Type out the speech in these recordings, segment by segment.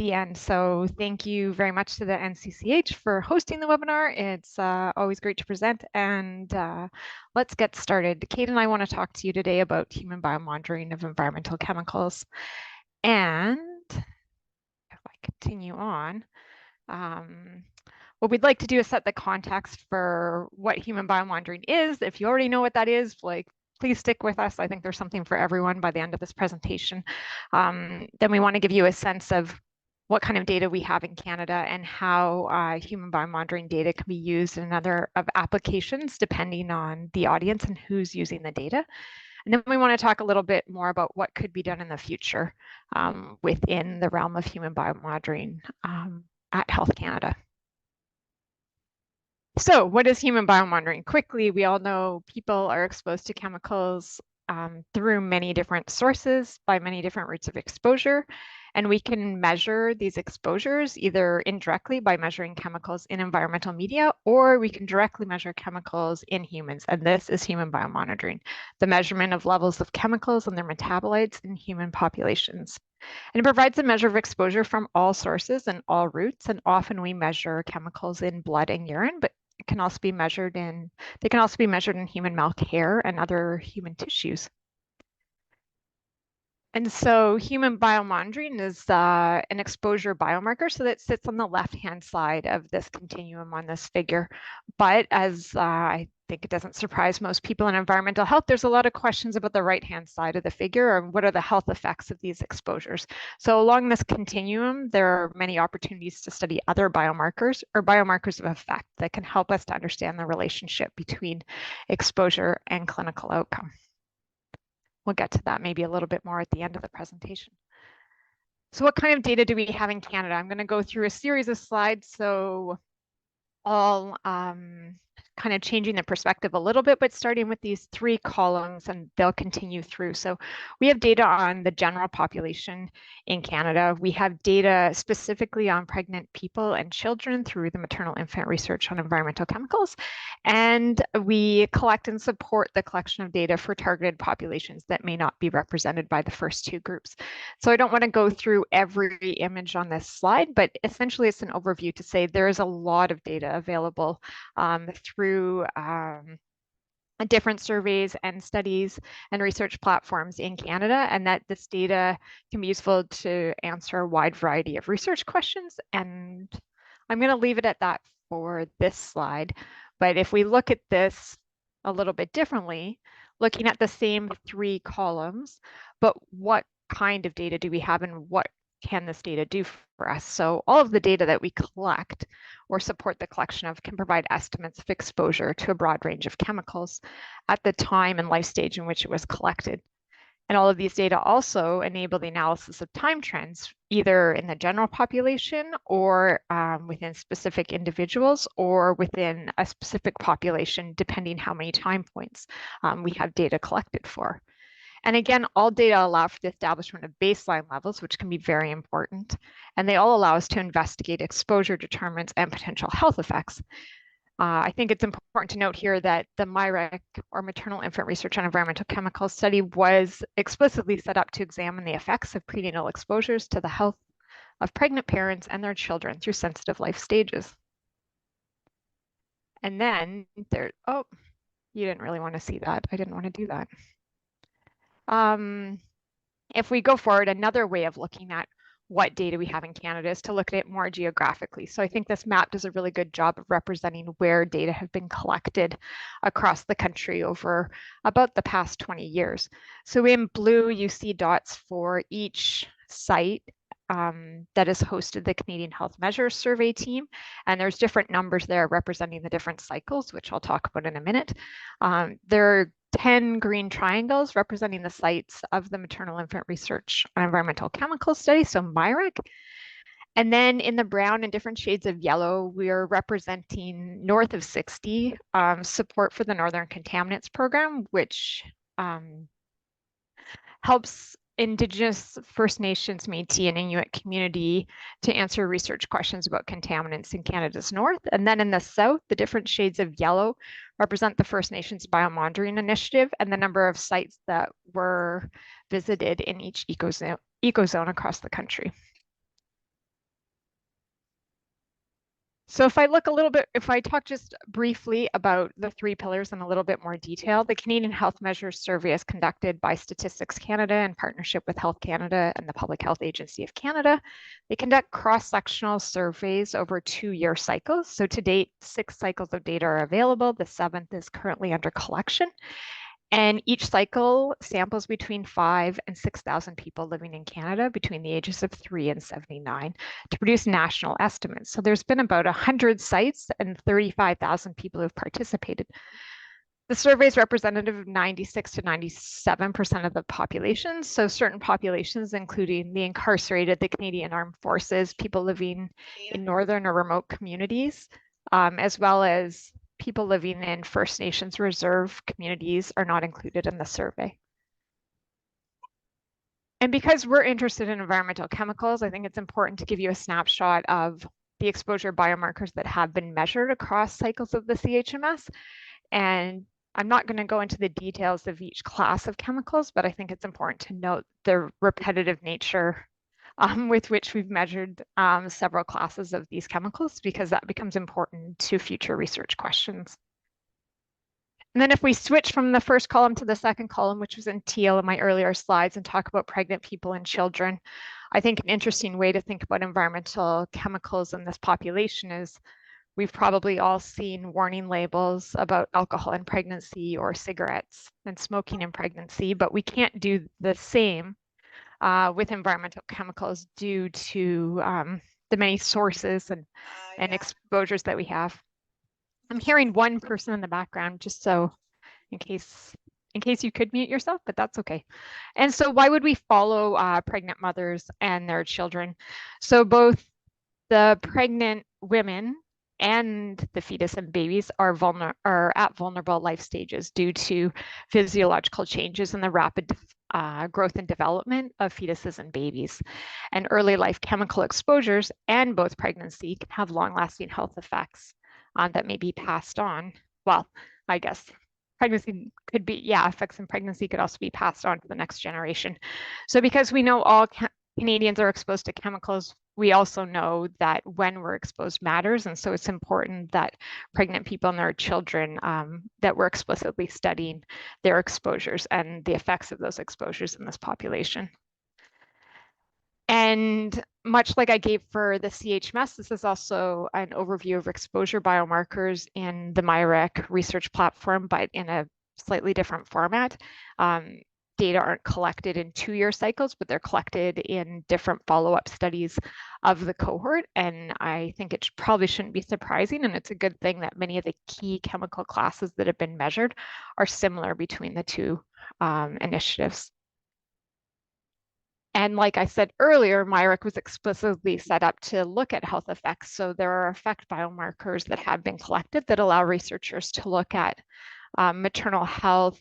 the end. So thank you very much to the NCCEH for hosting the webinar. It's always great to present, and let's get started. Kate and I want to talk to you today about human biomonitoring of environmental chemicals. And if I continue on, what we'd like to do is set the context for what human biomonitoring is. If you already know what that is, please stick with us. I think there's something for everyone by the end of this presentation. Then we want to give you a sense of what kind of data we have in Canada and how human biomonitoring data can be used in other applications depending on the audience and who's using the data. And then we want to talk a little bit more about what could be done in the future within the realm of human biomonitoring at Health Canada. So what is human biomonitoring? Quickly, we all know people are exposed to chemicals through many different sources by many different routes of exposure. And we can measure these exposures either indirectly by measuring chemicals in environmental media, or we can directly measure chemicals in humans. And this is human biomonitoring, the measurement of levels of chemicals and their metabolites in human populations. And it provides a measure of exposure from all sources and all routes. And often we measure chemicals in blood and urine, but it can also be measured in, they can also be measured in human milk, hair, and other human tissues. And so human biomonitoring is an exposure biomarker, so that sits on the left-hand side of this continuum on this figure. But as I think it doesn't surprise most people in environmental health, there's a lot of questions about the right-hand side of the figure, or what are the health effects of these exposures. So along this continuum, there are many opportunities to study other biomarkers or biomarkers of effect that can help us to understand the relationship between exposure and clinical outcome. We'll get to that maybe a little bit more at the end of the presentation. So what kind of data do we have in Canada? I'm going to go through a series of slides, so all kind of changing the perspective a little bit, but starting with these three columns, and they'll continue through. So we have data on the general population in Canada. We have data specifically on pregnant people and children through the maternal infant research on environmental chemicals. And we collect and support the collection of data for targeted populations that may not be represented by the first two groups. So I don't want to go through every image on this slide, but essentially it's an overview to say there is a lot of data available through different surveys and studies and research platforms in Canada, and that this data can be useful to answer a wide variety of research questions. And I'm going to leave it at that for this slide. But if we look at this a little bit differently, looking at the same three columns, but what kind of data do we have and what can this data do for us? So all of the data that we collect or support the collection of can provide estimates of exposure to a broad range of chemicals at the time and life stage in which it was collected. And all of these data also enable the analysis of time trends, either in the general population or within specific individuals or within a specific population, depending how many time points we have data collected for. And again, all data allow for the establishment of baseline levels, which can be very important. And they all allow us to investigate exposure determinants and potential health effects. I think it's important to note here that the MIREC, or Maternal Infant Research on Environmental Chemicals study, was explicitly set up to examine the effects of prenatal exposures to the health of pregnant parents and their children through sensitive life stages. And then there, oh, you didn't really want to see that. I didn't want to do that. If we go forward, another way of looking at what data we have in Canada is to look at it more geographically. So I think this map does a really good job of representing where data have been collected across the country over about the past 20 years. So in blue, you see dots for each site that has hosted the Canadian Health Measures Survey team. And there's different numbers there representing the different cycles, which I'll talk about in a minute. There are 10 green triangles representing the sites of the Maternal Infant Research on Environmental Chemicals study, so MIREC. And then in the brown and different shades of yellow, we're representing north of 60 support for the Northern Contaminants Program, which helps Indigenous, First Nations, Métis, and Inuit community to answer research questions about contaminants in Canada's north. And then in the south, the different shades of yellow represent the First Nations Biomonitoring Initiative and the number of sites that were visited in each ecozone across the country. So if I talk just briefly about the 3 pillars in a little bit more detail, the Canadian Health Measures Survey is conducted by Statistics Canada in partnership with Health Canada and the Public Health Agency of Canada. They conduct cross-sectional surveys over 2-year cycles. So to date, 6 cycles of data are available. The 7th is currently under collection. And each cycle samples between 5,000 and 6,000 people living in Canada between the ages of 3 and 79 to produce national estimates. So there's been about 100 sites and 35,000 people who've participated. The survey is representative of 96 to 97% of the population. So certain populations, including the incarcerated, the Canadian Armed Forces, people living in northern or remote communities, as well as people living in First Nations reserve communities, are not included in the survey. And because we're interested in environmental chemicals, I think it's important to give you a snapshot of the exposure biomarkers that have been measured across cycles of the CHMS. And I'm not going to go into the details of each class of chemicals, but I think it's important to note the repetitive nature with which we've measured several classes of these chemicals, because that becomes important to future research questions. And then if we switch from the first column to the second column, which was in teal in my earlier slides, and talk about pregnant people and children, I think an interesting way to think about environmental chemicals in this population is we've probably all seen warning labels about alcohol in pregnancy or cigarettes and smoking in pregnancy, but we can't do the same with environmental chemicals due to the many sources and exposures that we have. I'm hearing one person in the background, just so in case you could mute yourself, but that's okay. And so why would we follow pregnant mothers and their children? So both the pregnant women and the fetus and babies are at vulnerable life stages due to physiological changes in the rapid growth and development of fetuses and babies. And early life chemical exposures and both pregnancy can have long-lasting health effects that may be passed on. Well, I guess pregnancy could be, effects in pregnancy could also be passed on to the next generation. So because we know all Canadians are exposed to chemicals, we also know that when we're exposed matters. And so it's important that pregnant people and their children, that we're explicitly studying their exposures and the effects of those exposures in this population. And much like I gave for the CHMS, this is also an overview of exposure biomarkers in the MyRec research platform, but in a slightly different format. Data aren't collected in 2-year cycles, but they're collected in different follow-up studies of the cohort. And I think it probably shouldn't be surprising, and it's a good thing that many of the key chemical classes that have been measured are similar between the two initiatives. And like I said earlier, MyRec was explicitly set up to look at health effects. So there are effect biomarkers that have been collected that allow researchers to look at maternal health,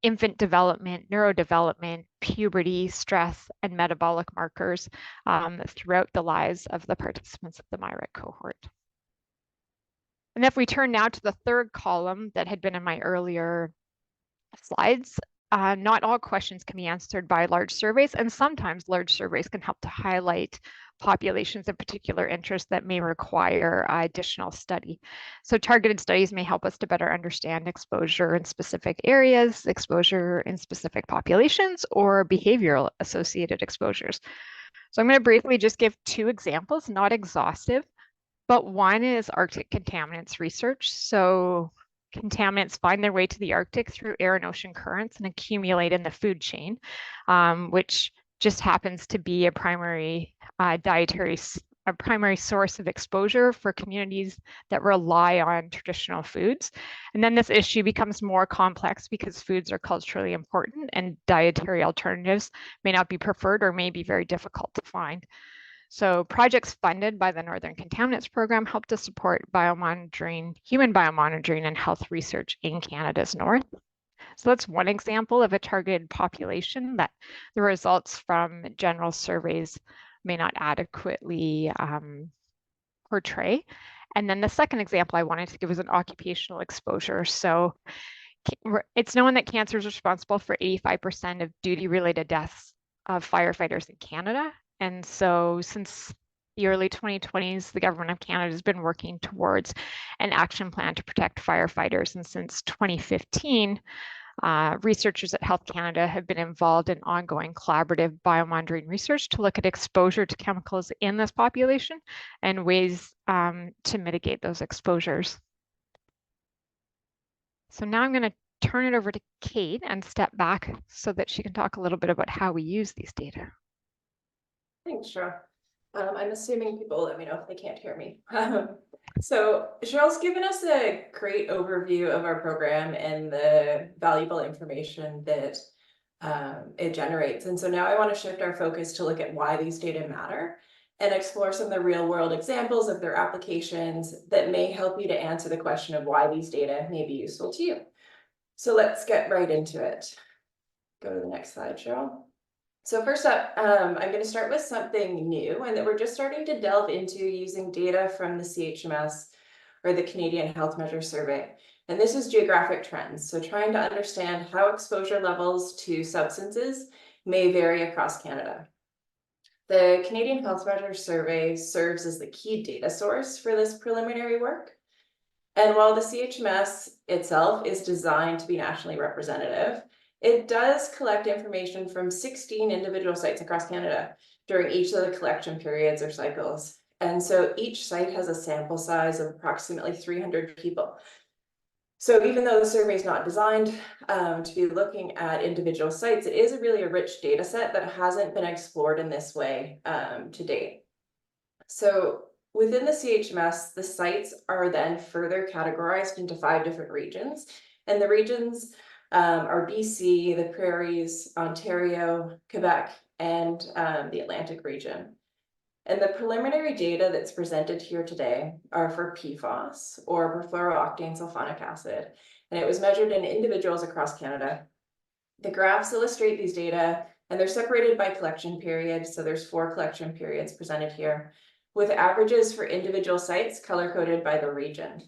infant development, neurodevelopment, puberty, stress, and metabolic markers throughout the lives of the participants of the MyRec cohort. And if we turn now to the third column that had been in my earlier slides, not all questions can be answered by large surveys, and sometimes large surveys can help to highlight populations of particular interest that may require additional study. So targeted studies may help us to better understand exposure in specific areas, exposure in specific populations, or behavioral associated exposures. So I'm going to briefly just give 2 examples, not exhaustive, but one is Arctic contaminants research. So contaminants find their way to the Arctic through air and ocean currents and accumulate in the food chain, which just happens to be a primary source of exposure for communities that rely on traditional foods. And then this issue becomes more complex because foods are culturally important and dietary alternatives may not be preferred or may be very difficult to find. So projects funded by the Northern Contaminants Program help to support biomonitoring, human biomonitoring and health research in Canada's north. So that's one example of a targeted population that the results from general surveys may not adequately portray. And then the second example I wanted to give was an occupational exposure. So it's known that cancer is responsible for 85% of duty-related deaths of firefighters in Canada. And so since the early 2020s, the Government of Canada has been working towards an action plan to protect firefighters. And since 2015, researchers at Health Canada have been involved in ongoing collaborative biomonitoring research to look at exposure to chemicals in this population and ways to mitigate those exposures. So now I'm going to turn it over to Kate and step back so that she can talk a little bit about how we use these data. Thanks, Cheryl. I'm assuming people let me know if they can't hear me. So Cheryl's given us a great overview of our program and the valuable information that it generates. And so now I want to shift our focus to look at why these data matter and explore some of the real world examples of their applications that may help you to answer the question of why these data may be useful to you. So let's get right into it. Go to the next slide, Cheryl. So first up, I'm going to start with something new and that we're just starting to delve into using data from the CHMS or the Canadian Health Measure Survey. And this is geographic trends. So trying to understand how exposure levels to substances may vary across Canada. The Canadian Health Measure Survey serves as the key data source for this preliminary work. And while the CHMS itself is designed to be nationally representative, it does collect information from 16 individual sites across Canada during each of the collection periods or cycles. And so each site has a sample size of approximately 300 people. So even though the survey is not designed to be looking at individual sites, it is really a rich data set that hasn't been explored in this way to date. So within the CHMS, the sites are then further categorized into 5 different regions. And the regions are BC, the Prairies, Ontario, Quebec, and the Atlantic region. And the preliminary data that's presented here today are for PFAS, or perfluorooctane sulfonic acid, and it was measured in individuals across Canada. The graphs illustrate these data, and they're separated by collection period, so there's 4 collection periods presented here, with averages for individual sites color-coded by the region.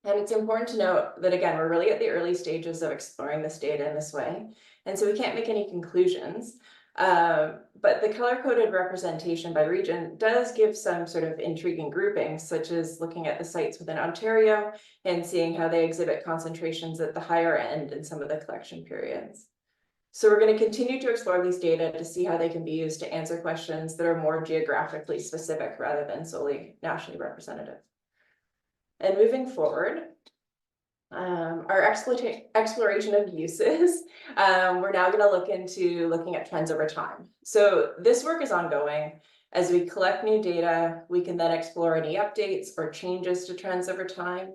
And it's important to note that, again, we're really at the early stages of exploring this data in this way, and so we can't make any conclusions. But the color-coded representation by region does give some sort of intriguing groupings, such as looking at the sites within Ontario and seeing how they exhibit concentrations at the higher end in some of the collection periods. So we're going to continue to explore these data to see how they can be used to answer questions that are more geographically specific rather than solely nationally representative. And moving forward, our exploration of uses, we're now going to look into looking at trends over time. So this work is ongoing. As we collect new data, we can then explore any updates or changes to trends over time.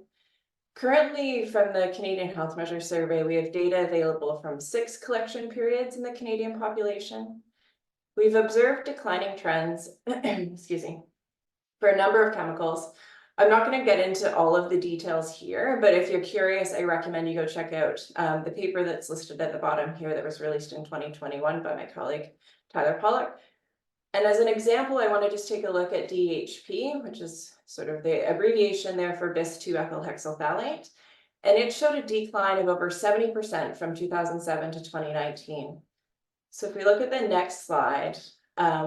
Currently, from the Canadian Health Measure Survey, we have data available from 6 collection periods in the Canadian population. We've observed declining trends, excuse me, for a number of chemicals. I'm not going to get into all of the details here, but if you're curious, I recommend you go check out the paper that's listed at the bottom here that was released in 2021 by my colleague, Tyler Pollock. And as an example, I want to just take a look at DHP, which is sort of the abbreviation there for bis-2-ethylhexylphthalate. And it showed a decline of over 70% from 2007 to 2019. So if we look at the next slide,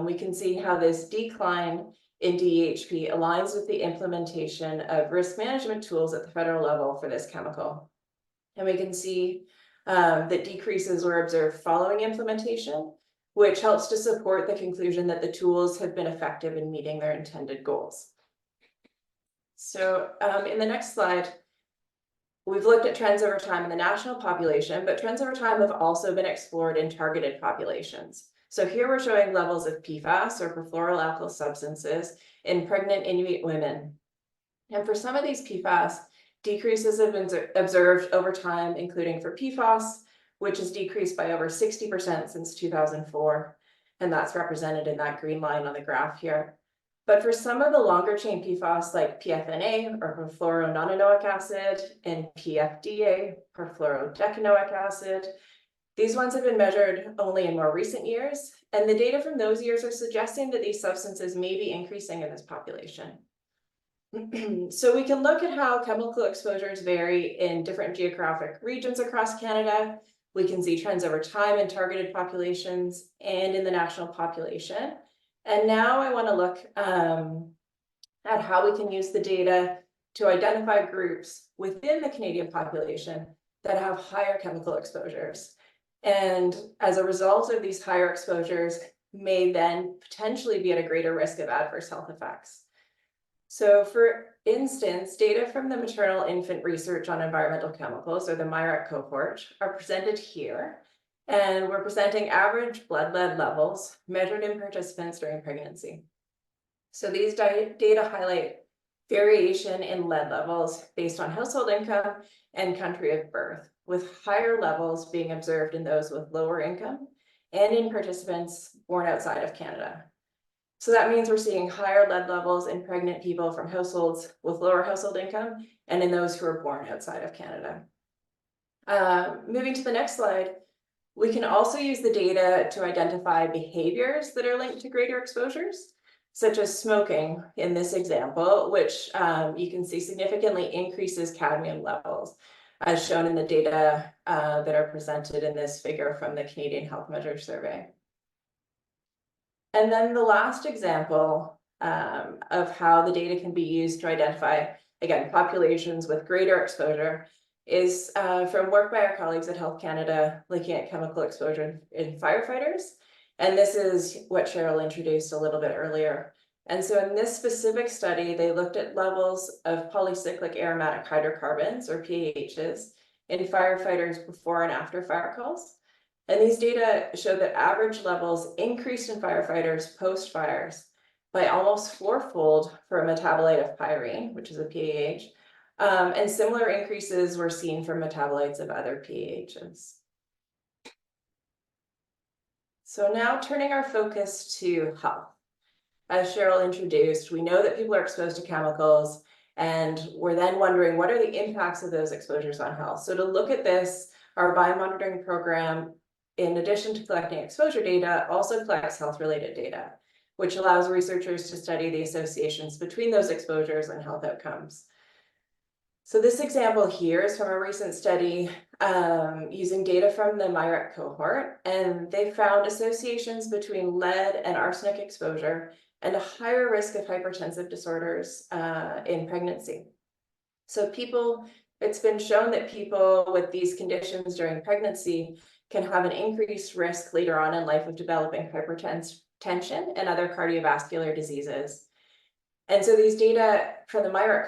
we can see how this decline in DHP aligns with the implementation of risk management tools at the federal level for this chemical. And we can see that decreases were observed following implementation, which helps to support the conclusion that the tools have been effective in meeting their intended goals. So in the next slide, we've looked at trends over time in the national population, but trends over time have also been explored in targeted populations. So here we're showing levels of PFAS, or perfluoroalkyl substances, in pregnant Inuit women. And for some of these PFAS, decreases have been observed over time, including for PFAS, which has decreased by over 60% since 2004. And that's represented in that green line on the graph here. But for some of the longer chain PFAS, like PFNA, or perfluorononanoic acid, and PFDA, perfluorodecanoic acid, these ones have been measured only in more recent years, and the data from those years are suggesting that these substances may be increasing in this population. So we can look at how chemical exposures vary in different geographic regions across Canada. We can see trends over time in targeted populations and in the national population. And now I want to look at how we can use the data to identify groups within the Canadian population that have higher chemical exposures. And as a result of these higher exposures, may then potentially be at a greater risk of adverse health effects. So for instance, data from the maternal infant research on environmental chemicals, or the MIRAC cohort, are presented here. And we're presenting average blood lead levels measured in participants during pregnancy. So these data highlight variation in lead levels based on household income and country of birth, with higher levels being observed in those with lower income and in participants born outside of Canada. So that means we're seeing higher lead levels in pregnant people from households with lower household income and in those who are born outside of Canada. Moving to the next slide, we can also use the data to identify behaviors that are linked to greater exposures, such as smoking in this example, which you can see significantly increases cadmium levels, as shown in the data that are presented in this figure from the Canadian Health Measures Survey. And then the last example of how the data can be used to identify, again, populations with greater exposure is from work by our colleagues at Health Canada looking at chemical exposure in firefighters. And this is what Cheryl introduced a little bit earlier. And so in this specific study, they looked at levels of polycyclic aromatic hydrocarbons, or PAHs, in firefighters before and after fire calls. And these data show that average levels increased in firefighters post-fires by almost fourfold for a metabolite of pyrene, which is a PAH, and similar increases were seen for metabolites of other PAHs. So now turning our focus to health. As Cheryl introduced, we know that people are exposed to chemicals, and we're then wondering what are the impacts of those exposures on health. So to look at this, our biomonitoring program, in addition to collecting exposure data, also collects health-related data, which allows researchers to study the associations between those exposures and health outcomes. So this example here is from a recent study using data from the MIRAC cohort, and they found associations between lead and arsenic exposure and a higher risk of hypertensive disorders in pregnancy. So it's been shown that people with these conditions during pregnancy can have an increased risk later on in life of developing hypertension and other cardiovascular diseases. And so these data from the MIRAC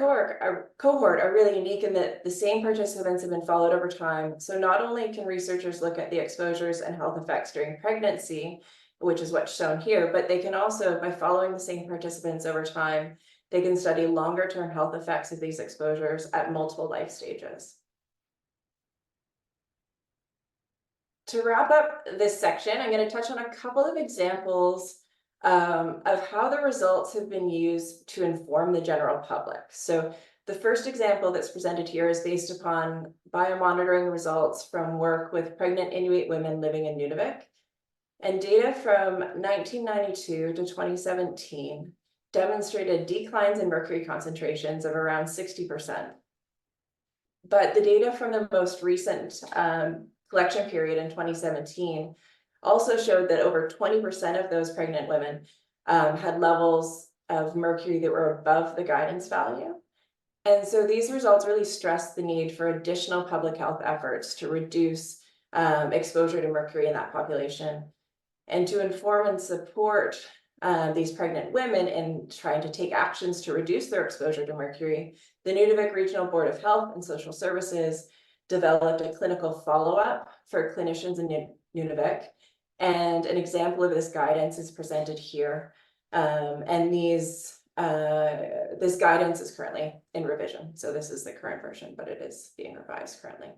cohort are really unique in that the same participants have been followed over time. So not only can researchers look at the exposures and health effects during pregnancy, which is what's shown here, but they can also, by following the same participants over time, they can study longer term health effects of these exposures at multiple life stages. To wrap up this section, I'm going to touch on a couple of examples of how the results have been used to inform the general public. So the first example that's presented here is based upon biomonitoring results from work with pregnant Inuit women living in Nunavik. And data from 1992 to 2017 demonstrated declines in mercury concentrations of around 60%. But the data from the most recent collection period in 2017 also showed that over 20% of those pregnant women had levels of mercury that were above the guidance value. And so these results really stress the need for additional public health efforts to reduce exposure to mercury in that population, and to inform and support these pregnant women in trying to take actions to reduce their exposure to mercury. The Nunavik Regional Board of Health and Social Services developed a clinical follow-up for clinicians in Nunavik. And an example of this guidance is presented here. And this guidance is currently in revision. So this is the current version, but it is being revised currently.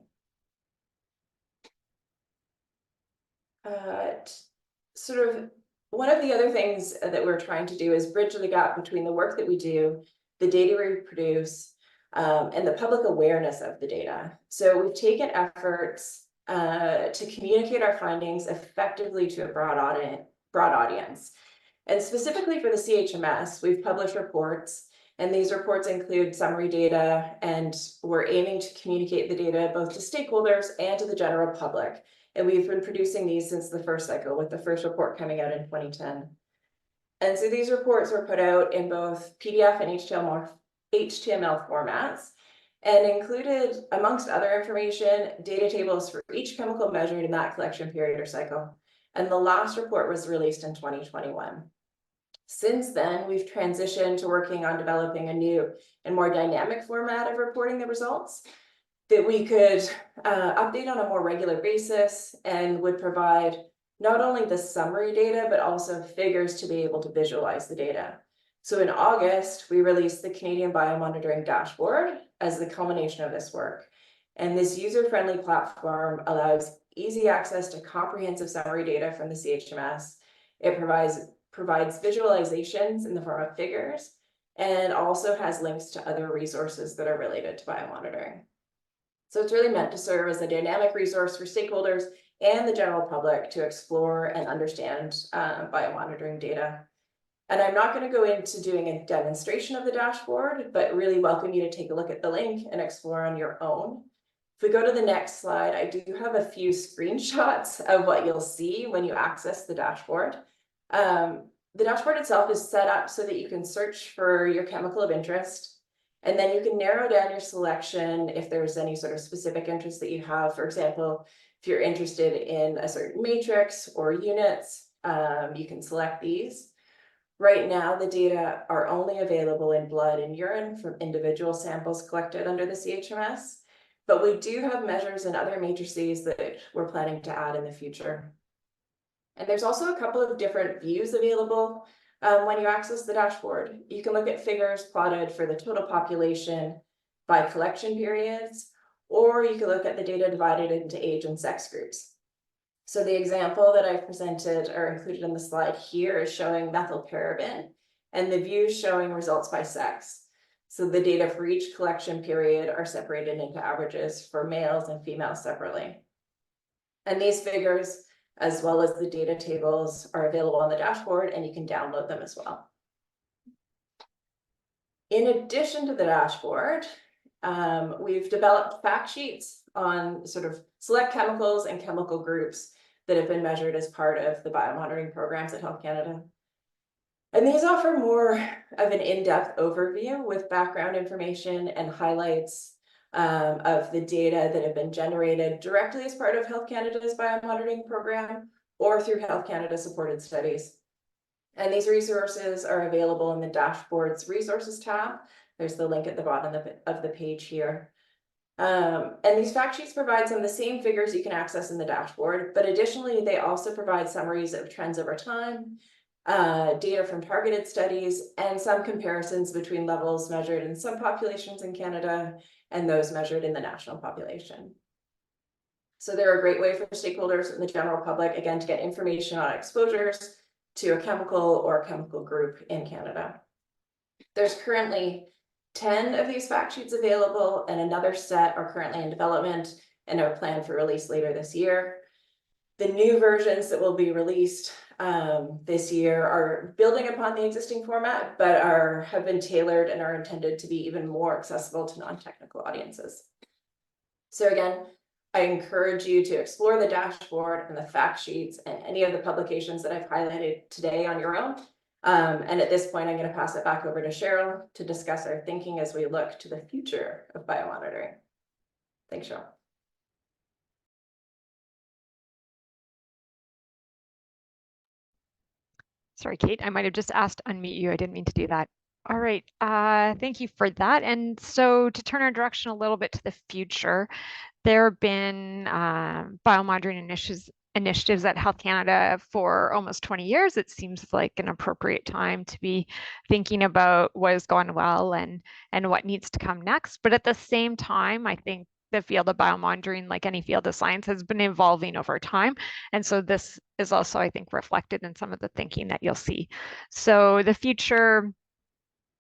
Sort of one of the other things that we're trying to do is bridge the gap between the work that we do, the data we produce, and the public awareness of the data. So we've taken efforts to communicate our findings effectively to a broad audience. And specifically for the CHMS, we've published reports, and these reports include summary data, and we're aiming to communicate the data both to stakeholders and to the general public. And we've been producing these since the first cycle, with the first report coming out in 2010. And so these reports were put out in both PDF and HTML formats, and included, amongst other information, data tables for each chemical measured in that collection period or cycle. And the last report was released in 2021. Since then, we've transitioned to working on developing a new and more dynamic format of reporting the results that we could update on a more regular basis and would provide not only the summary data, but also figures to be able to visualize the data. So in August, we released the Canadian Biomonitoring Dashboard as the culmination of this work. And this user-friendly platform allows easy access to comprehensive summary data from the CHMS. It provides visualizations in the form of figures, and also has links to other resources that are related to biomonitoring. So it's really meant to serve as a dynamic resource for stakeholders and the general public to explore and understand biomonitoring data. And I'm not going to go into doing a demonstration of the dashboard, but really welcome you to take a look at the link and explore on your own. If we go to the next slide, I do have a few screenshots of what you'll see when you access the dashboard. The dashboard itself is set up so that you can search for your chemical of interest, and then you can narrow down your selection if there's any sort of specific interest that you have. For example, if you're interested in a certain matrix or units, you can select these. Right now, the data are only available in blood and urine from individual samples collected under the CHMS, but we do have measures in other matrices that we're planning to add in the future. And there's also a couple of different views available when you access the dashboard. You can look at figures plotted for the total population by collection periods, or you can look at the data divided into age and sex groups. So the example that I've presented or included in the slide here is showing methylparaben, and the view showing results by sex. So the data for each collection period are separated into averages for males and females separately. And these figures, as well as the data tables, are available on the dashboard, and you can download them as well. In addition to the dashboard, we've developed fact sheets on sort of select chemicals and chemical groups that have been measured as part of the biomonitoring programs at Health Canada. And these offer more of an in-depth overview with background information and highlights of the data that have been generated directly as part of Health Canada's biomonitoring program or through Health Canada supported studies. And these resources are available in the dashboard's resources tab. There's the link at the bottom of the page here. And these fact sheets provide some of the same figures you can access in the dashboard, but additionally, they also provide summaries of trends over time, data from targeted studies, and some comparisons between levels measured in some populations in Canada and those measured in the national population. So they're a great way for stakeholders and the general public, again, to get information on exposures to a chemical or a chemical group in Canada. There's currently 10 of these fact sheets available, and another set are currently in development and are planned for release later this year. The new versions that will be released this year are building upon the existing format, but have been tailored and are intended to be even more accessible to non-technical audiences. So again, I encourage you to explore the dashboard and the fact sheets and any of the publications that I've highlighted today on your own. And at this point, I'm going to pass it back over to Cheryl to discuss our thinking as we look to the future of biomonitoring. Thanks, Cheryl. Sorry, Kate, I might have just asked to unmute you. I didn't mean to do that. All right, thank you for that. And so to turn our direction a little bit to the future, there have been biomonitoring initiatives at Health Canada for almost 20 years. It seems like an appropriate time to be thinking about what has gone well and what needs to come next. But at the same time, I think the field of biomonitoring, like any field of science, has been evolving over time. And so this is also, I think, reflected in some of the thinking that you'll see. So the future,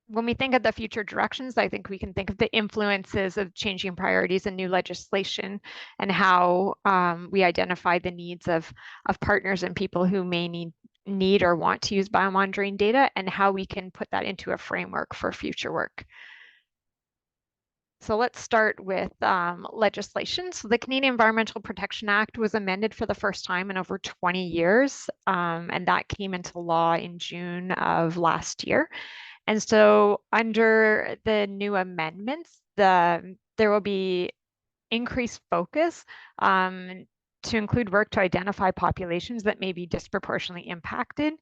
when we think of the future directions, I think we can think of the influences of changing priorities and new legislation, and how we identify the needs of partners and people who may need or want to use biomonitoring data, and how we can put that into a framework for future work. So let's start with legislation. So the Canadian Environmental Protection Act was amended for the first time in over 20 years, and that came into law in June of last year. And so under the new amendments, there will be increased focus to include work to identify populations that may be disproportionately impacted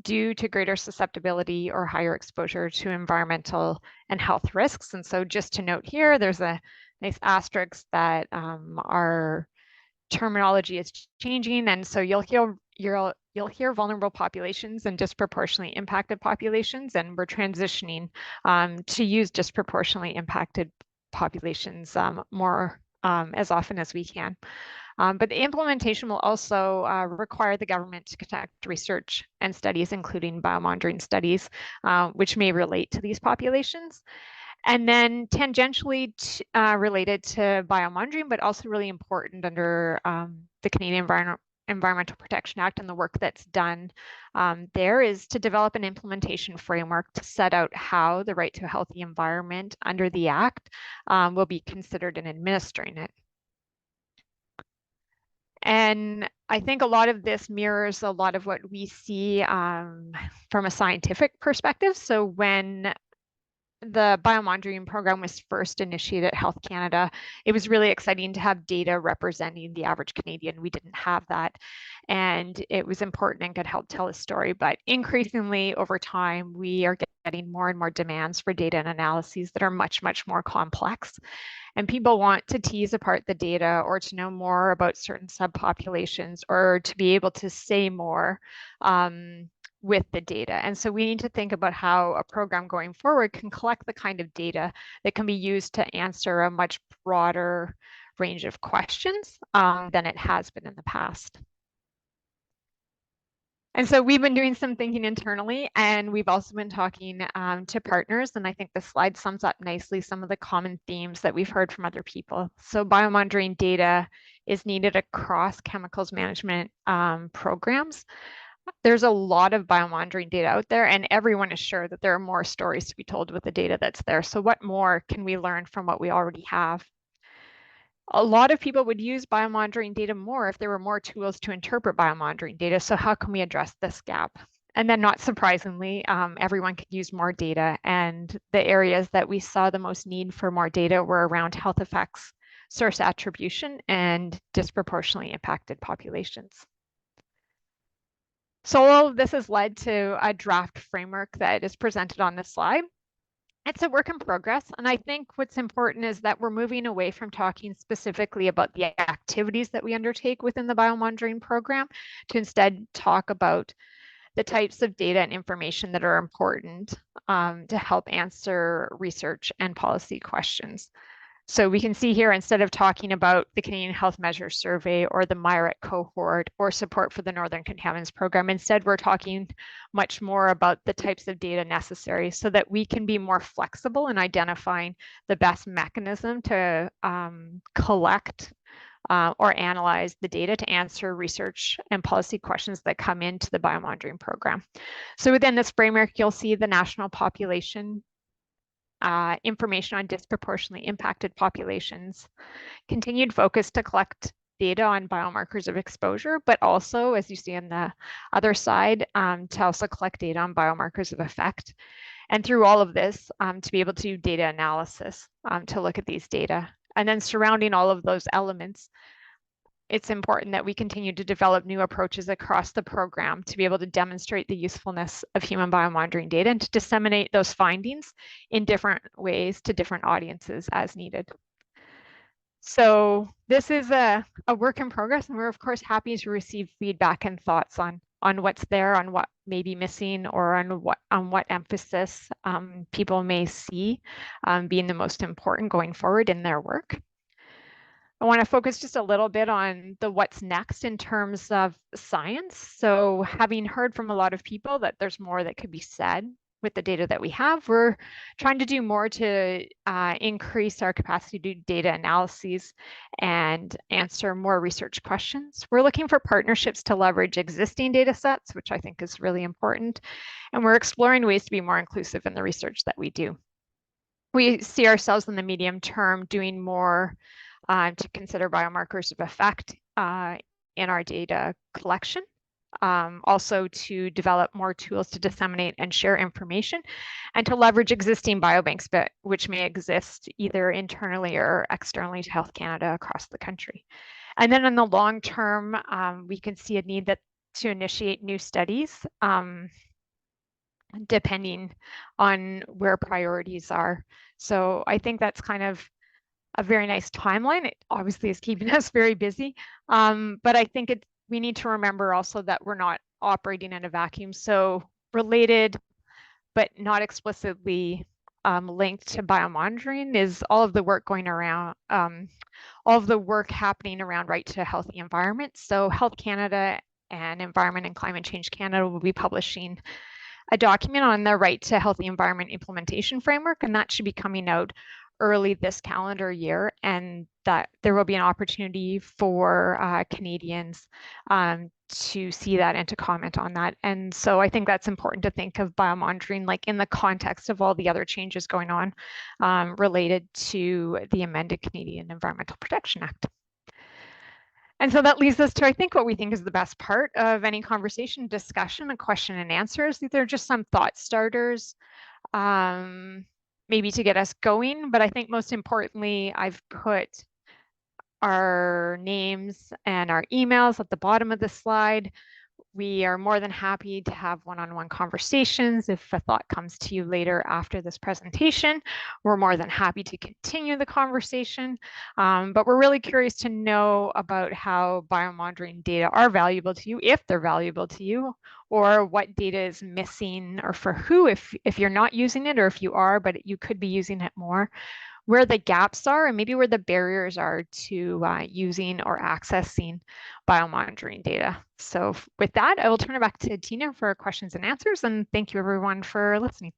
due to greater susceptibility or higher exposure to environmental and health risks. And so just to note here, there's a nice asterisk that our terminology is changing. And so you'll hear vulnerable populations and disproportionately impacted populations, and we're transitioning to use disproportionately impacted populations more as often as we can. But the implementation will also require the government to conduct research and studies, including biomonitoring studies, which may relate to these populations. And then tangentially related to biomonitoring, but also really important under the Canadian Environmental Protection Act and the work that's done there is to develop an implementation framework to set out how the right to a healthy environment under the Act will be considered in administering it. And I think a lot of this mirrors a lot of what we see from a scientific perspective. So when the biomonitoring program was first initiated at Health Canada, it was really exciting to have data representing the average Canadian. We didn't have that. And it was important and could help tell a story. But increasingly over time, we are getting more and more demands for data and analyses that are much, much more complex. And people want to tease apart the data or to know more about certain subpopulations or to be able to say more with the data. And so we need to think about how a program going forward can collect the kind of data that can be used to answer a much broader range of questions than it has been in the past. And so we've been doing some thinking internally, and we've also been talking to partners. And I think this slide sums up nicely some of the common themes that we've heard from other people. So biomonitoring data is needed across chemicals management programs. There's a lot of biomonitoring data out there, and everyone is sure that there are more stories to be told with the data that's there. So what more can we learn from what we already have? A lot of people would use biomonitoring data more if there were more tools to interpret biomonitoring data. So how can we address this gap? And then not surprisingly, everyone could use more data. And the areas that we saw the most need for more data were around health effects, source attribution, and disproportionately impacted populations. So all of this has led to a draft framework that is presented on this slide. It's a work in progress. And I think what's important is that we're moving away from talking specifically about the activities that we undertake within the biomonitoring program to instead talk about the types of data and information that are important to help answer research and policy questions. So we can see here, instead of talking about the Canadian Health Measures Survey or the MIRAC cohort or support for the Northern Contaminants Program, instead we're talking much more about the types of data necessary so that we can be more flexible in identifying the best mechanism to collect or analyze the data to answer research and policy questions that come into the biomonitoring program. So within this framework, you'll see the national population information on disproportionately impacted populations, continued focus to collect data on biomarkers of exposure, but also, as you see on the other side, to also collect data on biomarkers of effect. And through all of this, to be able to do data analysis to look at these data. And then surrounding all of those elements, it's important that we continue to develop new approaches across the program to be able to demonstrate the usefulness of human biomonitoring data and to disseminate those findings in different ways to different audiences as needed. So this is a work in progress, and we're of course happy to receive feedback and thoughts on what's there, on what may be missing, or on what emphasis people may see being the most important going forward in their work. I want to focus just a little bit on the what's next in terms of science. So having heard from a lot of people that there's more that could be said with the data that we have, we're trying to do more to increase our capacity to do data analyses and answer more research questions. We're looking for partnerships to leverage existing data sets, which I think is really important. And we're exploring ways to be more inclusive in the research that we do. we see ourselves in the medium term doing more to consider biomarkers of effect in our data collection. Also to develop more tools to disseminate and share information and to leverage existing biobanks, which may exist either internally or externally to Health Canada across the country. And then in the long term, we can see a need to initiate new studies depending on where priorities are. So I think that's kind of a very nice timeline. It obviously is keeping us very busy, but I think we need to remember also that we're not operating in a vacuum. So related, but not explicitly linked to biomonitoring is all of the work going around, all of the work happening around right to a healthy environment. So Health Canada and Environment and Climate Change Canada will be publishing a document on the right to healthy environment implementation framework, and that should be coming out early this calendar year, and that there will be an opportunity for Canadians to see that and to comment on that. And so I think that's important to think of biomonitoring like in the context of all the other changes going on related to the amended Canadian Environmental Protection Act. And so that leads us to, I think, what we think is the best part of any conversation, discussion, and question and answers. These are just some thought starters, maybe to get us going. But I think most importantly, I've put our names and our emails at the bottom of the slide. We are more than happy to have one-on-one conversations. If a thought comes to you later after this presentation, we're more than happy to continue the conversation. But we're really curious to know about how biomonitoring data are valuable to you, if they're valuable to you, or what data is missing, or for who, if you're not using it, or if you are, but you could be using it more, where the gaps are, and maybe where the barriers are to using or accessing biomonitoring data. So with that, I will turn it back to Tina for questions and answers, and thank you everyone for listening.